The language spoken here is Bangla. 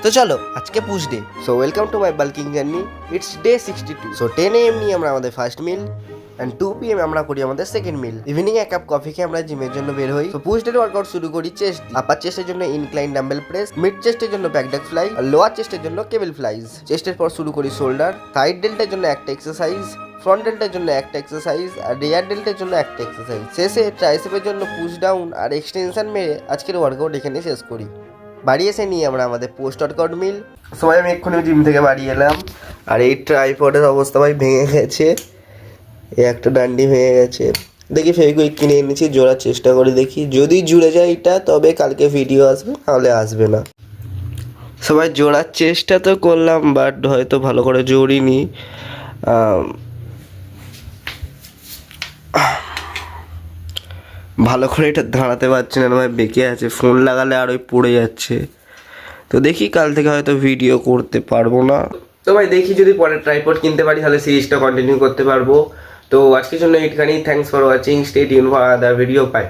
তো চলো আজকে push day. So welcome to my bulking journey. It's day 62। So 10 AM নিয়ে আমরা আমাদের ফার্স্ট মিল অ্যান্ড 2 PM আমরা করি আমাদের সেকেন্ড মিল। ইভিনিং এক কাপ কফি খেয়ে আমরা জিমের জন্য বের হই। তো পুশ ডে ওয়ার্কআউট শুরু করি চেস্ট। আপার চেস্টের জন্য ইনক্লাইন ডাম্বেল প্রেস, মিড চেস্টের জন্য ব্যাকডাক ফ্লাই আর লোয়ার চেস্টের জন্য কেবল ফ্লাইজ। চেস্টের পর শুরু করি শোল্ডার, সাইড ডেল্টের জন্য একটা এক্সারসাইজ, ফ্রন্ট ডেল্টের জন্য একটা এক্সারসাইজ আর রিয়ার ডেল্টের জন্য একটা এক্সারসাইজ। শেষে ট্রাইসেপের জন্য পুশ ডাউন আর এক্সটেনশন মেরে আজকের ওয়ার্কআউট এখানে শেষ করি। বাড়ি এসে নিয়ে আমরা আমাদের পোস্ট ওয়ার্কআউট মিল। সবাই আমি এক্ষুনি জিম থেকে বাড়ি এলাম আর এই ট্রাইপডের অবস্থা ভাই ভেঙে গেছে, এই একটা ডান্ডি ভেঙে গেছে। দেখি ফেভিকুইক কিনে এনেছি, জোড়ার চেষ্টা করে দেখি, যদি জুড়ে যায় এটা তবে কালকে ভিডিও আসবে, নাহলে আসবে না। সবাই জোড়ার চেষ্টা তো করলাম বাট হয়তো ভালো করে জড়িনি। ভালো করে এটা দাঁড়াতে পারছি না ভাই, বেঁকে আছে, ফোন লাগালে আর ওই পড়ে যাচ্ছে। তো দেখি কাল থেকে হয়তো ভিডিও করতে পারবো না। তো ভাই দেখি যদি পরে ট্রাইপড কিনতে পারি তাহলে সিরিজটা কন্টিনিউ করতে পারবো। তো আজকের জন্য এইখানেই, thanks for watching, stay tune for other video, by.